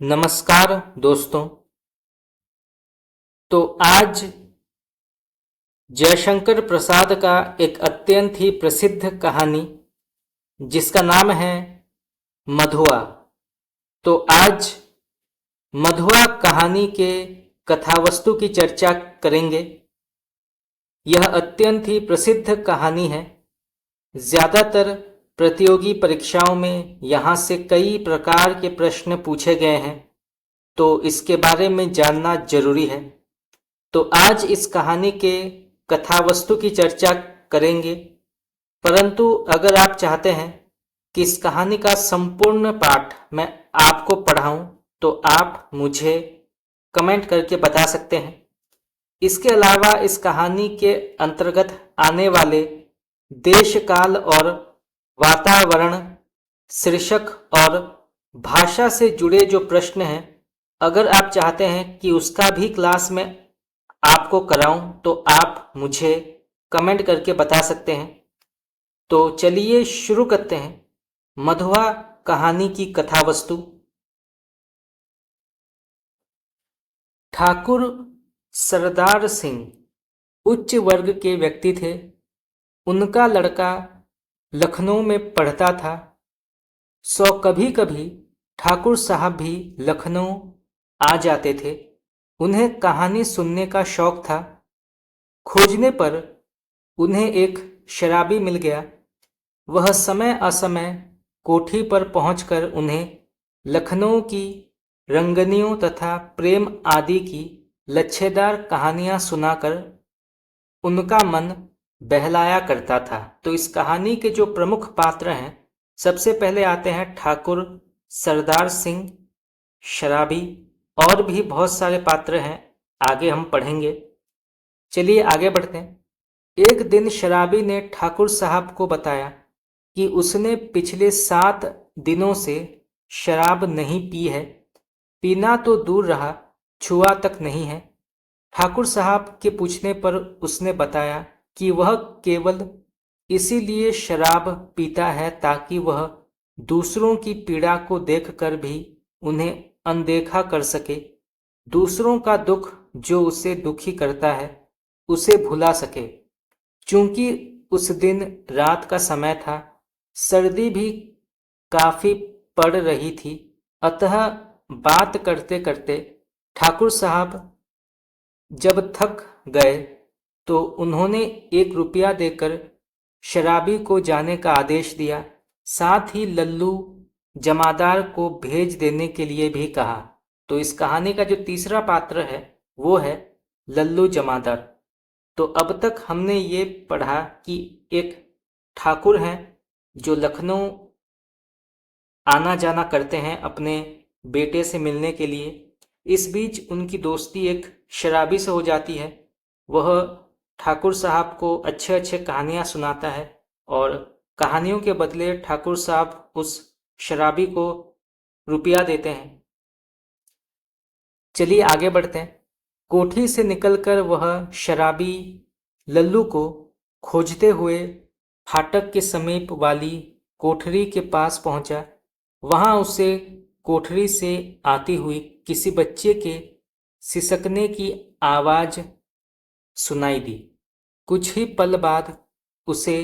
नमस्कार दोस्तों। तो आज जयशंकर प्रसाद का एक अत्यंत ही प्रसिद्ध कहानी जिसका नाम है मधुआ। तो आज मधुआ कहानी के कथावस्तु की चर्चा करेंगे। यह अत्यंत ही प्रसिद्ध कहानी है। ज़्यादातर प्रतियोगी परीक्षाओं में यहाँ से कई प्रकार के प्रश्न पूछे गए हैं, तो इसके बारे में जानना जरूरी है। तो आज इस कहानी के कथावस्तु की चर्चा करेंगे, परंतु अगर आप चाहते हैं कि इस कहानी का संपूर्ण पाठ मैं आपको पढ़ाऊं तो आप मुझे कमेंट करके बता सकते हैं। इसके अलावा इस कहानी के अंतर्गत आने वाले देश काल और वातावरण, शीर्षक और भाषा से जुड़े जो प्रश्न हैं, अगर आप चाहते हैं कि उसका भी क्लास में आपको कराऊं तो आप मुझे कमेंट करके बता सकते हैं। तो चलिए शुरू करते हैं मधुआ कहानी की कथावस्तु। ठाकुर सरदार सिंह उच्च वर्ग के व्यक्ति थे। उनका लड़का लखनऊ में पढ़ता था। कभी कभी ठाकुर साहब भी लखनऊ आ जाते थे। उन्हें कहानी सुनने का शौक था। खोजने पर उन्हें एक शराबी मिल गया। वह समय असमय कोठी पर पहुंचकर उन्हें लखनऊ की रंगनियों तथा प्रेम आदि की लच्छेदार कहानियां सुनाकर उनका मन बहलाया करता था। तो इस कहानी के जो प्रमुख पात्र हैं, सबसे पहले आते हैं ठाकुर सरदार सिंह शराबी। और भी बहुत सारे पात्र हैं, आगे हम पढ़ेंगे। चलिए आगे बढ़ते हैं। एक दिन शराबी ने ठाकुर साहब को बताया कि उसने पिछले 7 दिनों से शराब नहीं पी है। पीना तो दूर रहा, छुआ तक नहीं है। ठाकुर साहब के पूछने पर उसने बताया कि वह केवल इसीलिए शराब पीता है ताकि वह दूसरों की पीड़ा को देखकर भी उन्हें अनदेखा कर सके, दूसरों का दुख जो उसे दुखी करता है उसे भुला सके। चूंकि उस दिन रात का समय था, सर्दी भी काफी पड़ रही थी, अतः बात करते करते ठाकुर साहब जब थक गए तो उन्होंने 1 रुपया देकर शराबी को जाने का आदेश दिया। साथ ही लल्लू जमादार को भेज देने के लिए भी कहा। तो इस कहानी का जो तीसरा पात्र है वो है लल्लू जमादार। तो अब तक हमने ये पढ़ा कि एक ठाकुर हैं जो लखनऊ आना जाना करते हैं अपने बेटे से मिलने के लिए। इस बीच उनकी दोस्ती एक शराबी से हो जाती है। वह ठाकुर साहब को अच्छे अच्छे कहानियां सुनाता है और कहानियों के बदले ठाकुर साहब उस शराबी को रुपया देते हैं। चलिए आगे बढ़ते हैं। कोठी से निकलकर वह शराबी लल्लू को खोजते हुए फाटक के समीप वाली कोठरी के पास पहुंचा। वहां उसे कोठरी से आती हुई किसी बच्चे के सिसकने की आवाज सुनाई दी। कुछ ही पल बाद उसे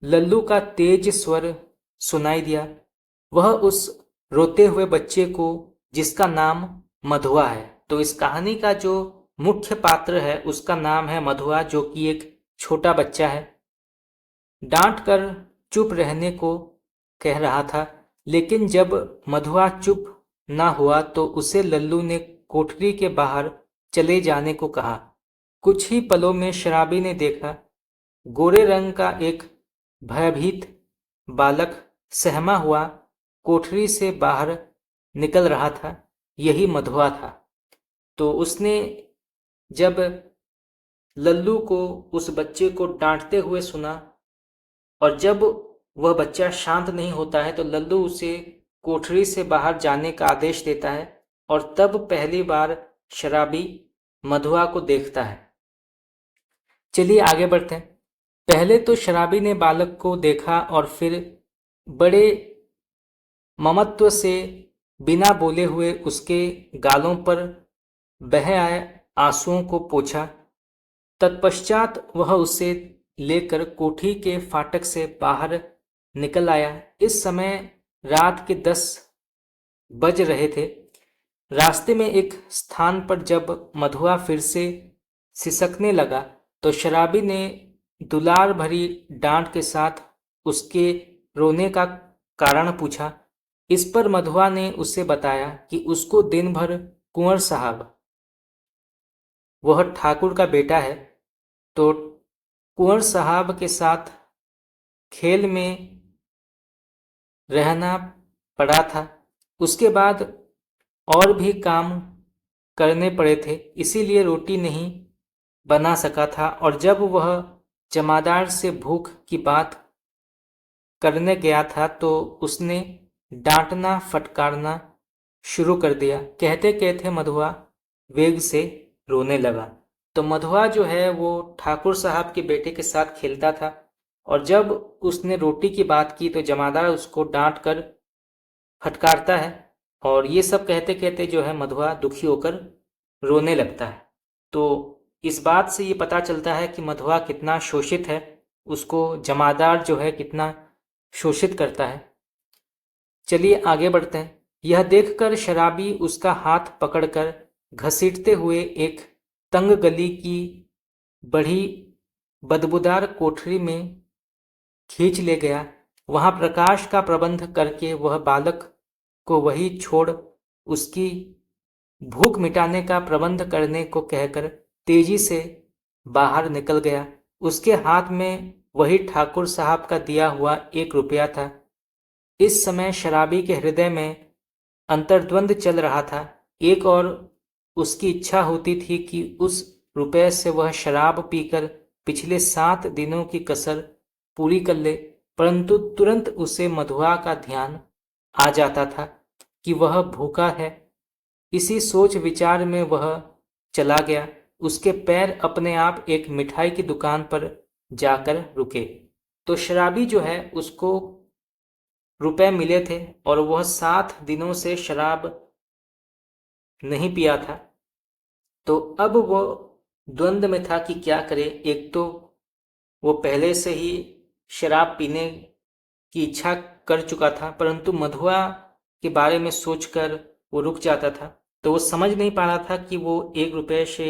लल्लू का तेज स्वर सुनाई दिया। वह उस रोते हुए बच्चे को, जिसका नाम मधुआ है, तो इस कहानी का जो मुख्य पात्र है उसका नाम है मधुआ, जो कि एक छोटा बच्चा है। डांट कर चुप रहने को कह रहा था, लेकिन जब मधुआ चुप ना हुआ तो उसे लल्लू ने कोठरी के बाहर चले जाने को कहा। कुछ ही पलों में शराबी ने देखा, गोरे रंग का एक भयभीत बालक सहमा हुआ कोठरी से बाहर निकल रहा था। यही मधुआ था। तो उसने जब लल्लू को, उस बच्चे को डांटते हुए सुना, और जब वह बच्चा शांत नहीं होता है तो लल्लू उसे कोठरी से बाहर जाने का आदेश देता है, और तब पहली बार शराबी मधुआ को देखता है। चलिए आगे बढ़ते हैं। पहले तो शराबी ने बालक को देखा और फिर बड़े ममत्व से बिना बोले हुए उसके गालों पर बह आए आंसुओं को पोंछा। तत्पश्चात वह उसे लेकर कोठी के फाटक से बाहर निकल आया। इस समय रात के 10 बज रहे थे। रास्ते में एक स्थान पर जब मधुआ फिर से सिसकने लगा तो शराबी ने दुलार भरी डांट के साथ उसके रोने का कारण पूछा। इस पर मधुआ ने उसे बताया कि उसको दिन भर कुंवर साहब, वह ठाकुर का बेटा है, तो कुंवर साहब के साथ खेल में रहना पड़ा था। उसके बाद और भी काम करने पड़े थे, इसीलिए रोटी नहीं बना सका था। और जब वह जमादार से भूख की बात करने गया था तो उसने डांटना फटकारना शुरू कर दिया। कहते कहते मधुआ वेग से रोने लगा। तो मधुआ जो है वो ठाकुर साहब के बेटे के साथ खेलता था, और जब उसने रोटी की बात की तो जमादार उसको डांट कर फटकारता है, और ये सब कहते कहते जो है मधुआ दुखी होकर रोने लगता है। तो इस बात से ये पता चलता है कि मधुआ कितना शोषित है, उसको जमादार जो है कितना शोषित करता है। चलिए आगे बढ़ते हैं। यह देखकर शराबी उसका हाथ पकड़कर घसीटते हुए एक तंग गली की बड़ी बदबूदार कोठरी में खींच ले गया। वहां प्रकाश का प्रबंध करके वह बालक को वही छोड़ उसकी भूख मिटाने का प्रबंध करने को कहकर तेजी से बाहर निकल गया। उसके हाथ में वही ठाकुर साहब का दिया हुआ 1 रुपया था। इस समय शराबी के हृदय में अंतर्द्वंद चल रहा था। एक और उसकी इच्छा होती थी कि उस रुपये से वह शराब पीकर पिछले 7 दिनों की कसर पूरी कर ले, परंतु तुरंत उसे मधुआ का ध्यान आ जाता था कि वह भूखा है। इसी सोच विचार में वह चला गया। उसके पैर अपने आप एक मिठाई की दुकान पर जाकर रुके। तो शराबी जो है उसको रुपए मिले थे और वह 7 दिनों से शराब नहीं पिया था। तो अब वो द्वंद्व में था कि क्या करे। एक तो वो पहले से ही शराब पीने की इच्छा कर चुका था, परंतु मधुआ के बारे में सोचकर वो रुक जाता था। तो वो समझ नहीं पा रहा था कि वो 1 रुपये से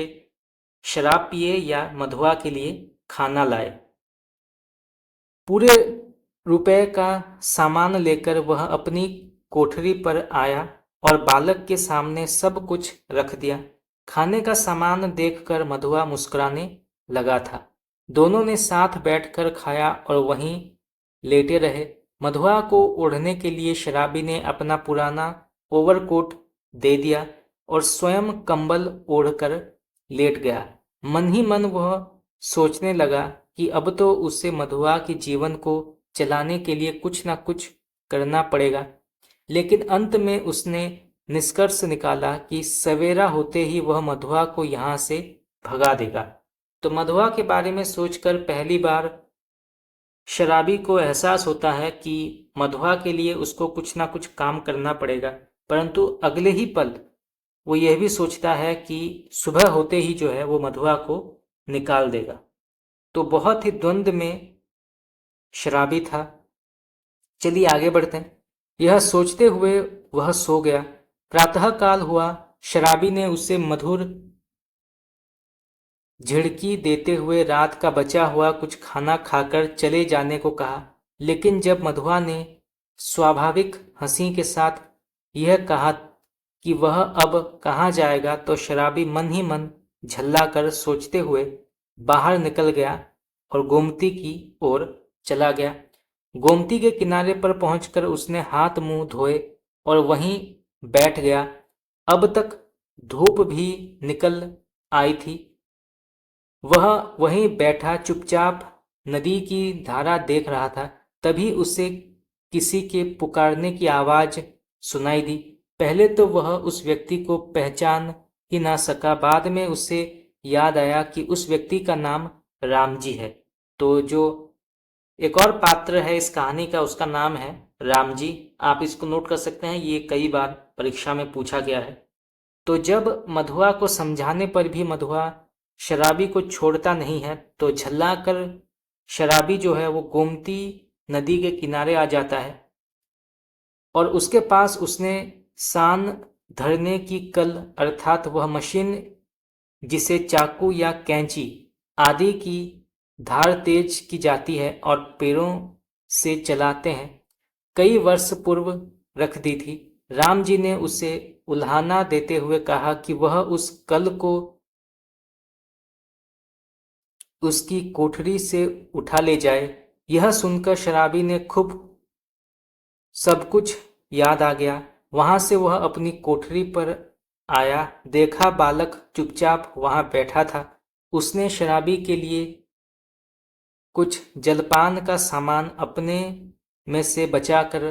शराब पिए या मधुआ के लिए खाना लाए। पूरे रुपए का सामान लेकर वह अपनी कोठरी पर आया और बालक के सामने सब कुछ रख दिया। खाने का सामान देखकर मधुआ मुस्कुराने लगा था। दोनों ने साथ बैठकर खाया और वहीं लेटे रहे। मधुआ को ओढ़ने के लिए शराबी ने अपना पुराना ओवरकोट दे दिया और स्वयं कंबल ओढ़कर लेट गया। मन ही मन वह सोचने लगा कि अब तो उसे मधुआ के जीवन को चलाने के लिए कुछ ना कुछ करना पड़ेगा। लेकिन अंत में उसने निष्कर्ष निकाला कि सवेरा होते ही वह मधुआ को यहाँ से भगा देगा। तो मधुआ के बारे में सोचकर पहली बार शराबी को एहसास होता है कि मधुआ के लिए उसको कुछ ना कुछ काम करना पड़ेगा, परंतु अगले ही पल वो यह भी सोचता है कि सुबह होते ही जो है वो मधुआ को निकाल देगा। तो बहुत ही द्वंद्व में शराबी था। चलिए आगे बढ़ते हैं। यह सोचते हुए वह सो गया। प्रातःकाल हुआ। शराबी ने उसे मधुर झिड़की देते हुए रात का बचा हुआ कुछ खाना खाकर चले जाने को कहा, लेकिन जब मधुआ ने स्वाभाविक हंसी के साथ यह कहा कि वह अब कहाँ जाएगा तो शराबी मन ही मन झल्ला कर सोचते हुए बाहर निकल गया और गोमती की ओर चला गया। गोमती के किनारे पर पहुंचकर उसने हाथ मुंह धोए और वहीं बैठ गया। अब तक धूप भी निकल आई थी। वह वहीं बैठा चुपचाप नदी की धारा देख रहा था। तभी उसे किसी के पुकारने की आवाज सुनाई दी। पहले तो वह उस व्यक्ति को पहचान ही ना सका। बाद में उसे याद आया कि उस व्यक्ति का नाम रामजी है। तो जो एक और पात्र है इस कहानी का उसका नाम है रामजी। आप इसको नोट कर सकते हैं, ये कई बार परीक्षा में पूछा गया है। तो जब मधुआ को समझाने पर भी मधुआ शराबी को छोड़ता नहीं है तो झल्ला कर शराबी जो है वो गोमती नदी के किनारे आ जाता है और उसके पास उसने सान धरने की कल अर्थात वह मशीन जिसे चाकू या कैंची आदि की धार तेज की जाती है और पैरों से चलाते हैं, कई वर्ष पूर्व रख दी थी। राम जी ने उसे उल्हाना देते हुए कहा कि वह उस कल को उसकी कोठरी से उठा ले जाए। यह सुनकर शराबी ने खूब सब कुछ याद आ गया। वहां से वह अपनी कोठरी पर आया, देखा बालक चुपचाप वहां बैठा था। उसने शराबी के लिए कुछ जलपान का सामान अपने में से बचाकर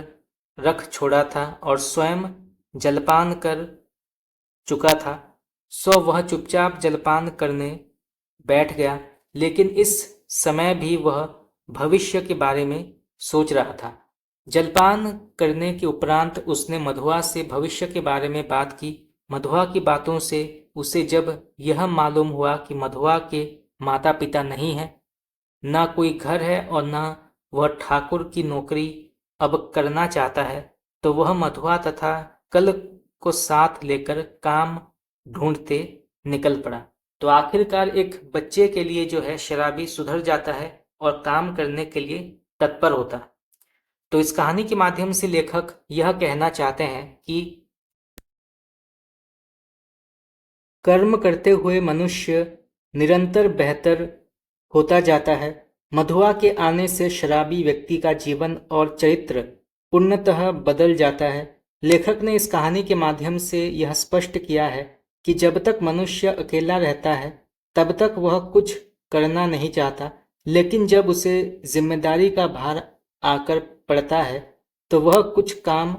रख छोड़ा था और स्वयं जलपान कर चुका था, सो वह चुपचाप जलपान करने बैठ गया। लेकिन इस समय भी वह भविष्य के बारे में सोच रहा था। जलपान करने के उपरांत उसने मधुआ से भविष्य के बारे में बात की। मधुआ की बातों से उसे जब यह मालूम हुआ कि मधुआ के माता पिता नहीं है, न कोई घर है और न वह ठाकुर की नौकरी अब करना चाहता है, तो वह मधुआ तथा कल को साथ लेकर काम ढूंढते निकल पड़ा। तो आखिरकार एक बच्चे के लिए जो है शराबी सुधर जाता है और काम करने के लिए तत्पर होता है। तो इस कहानी के माध्यम से लेखक यह कहना चाहते हैं कि कर्म करते हुए मनुष्य निरंतर बेहतर होता जाता है। मधुआ के आने से शराबी व्यक्ति का जीवन और चरित्र पूर्णतः बदल जाता है। लेखक ने इस कहानी के माध्यम से यह स्पष्ट किया है कि जब तक मनुष्य अकेला रहता है तब तक वह कुछ करना नहीं चाहता, लेकिन जब उसे जिम्मेदारी का भार आकर पड़ता है तो वह कुछ काम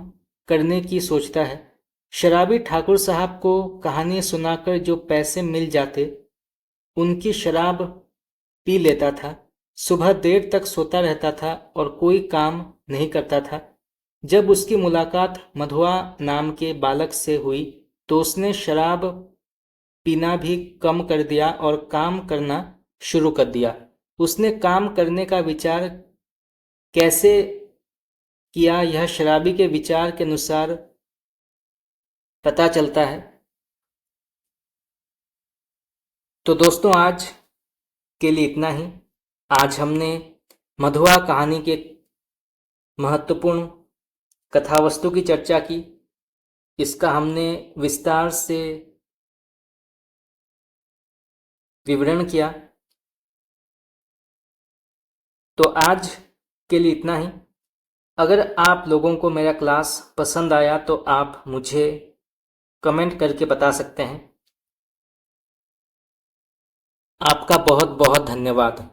करने की सोचता है। शराबी ठाकुर साहब को कहानी सुनाकर जो पैसे मिल जाते उनकी शराब पी लेता था, सुबह देर तक सोता रहता था और कोई काम नहीं करता था। जब उसकी मुलाकात मधुआ नाम के बालक से हुई तो उसने शराब पीना भी कम कर दिया और काम करना शुरू कर दिया। उसने काम करने का विचार कैसे किया यह शराबी के विचार के अनुसार पता चलता है। तो दोस्तों आज के लिए इतना ही। आज हमने मधुआ कहानी के महत्वपूर्ण कथावस्तु की चर्चा की। इसका हमने विस्तार से विवरण किया। तो आज के लिए इतना ही। अगर आप लोगों को मेरा क्लास पसंद आया तो आप मुझे कमेंट करके बता सकते हैं। आपका बहुत बहुत धन्यवाद।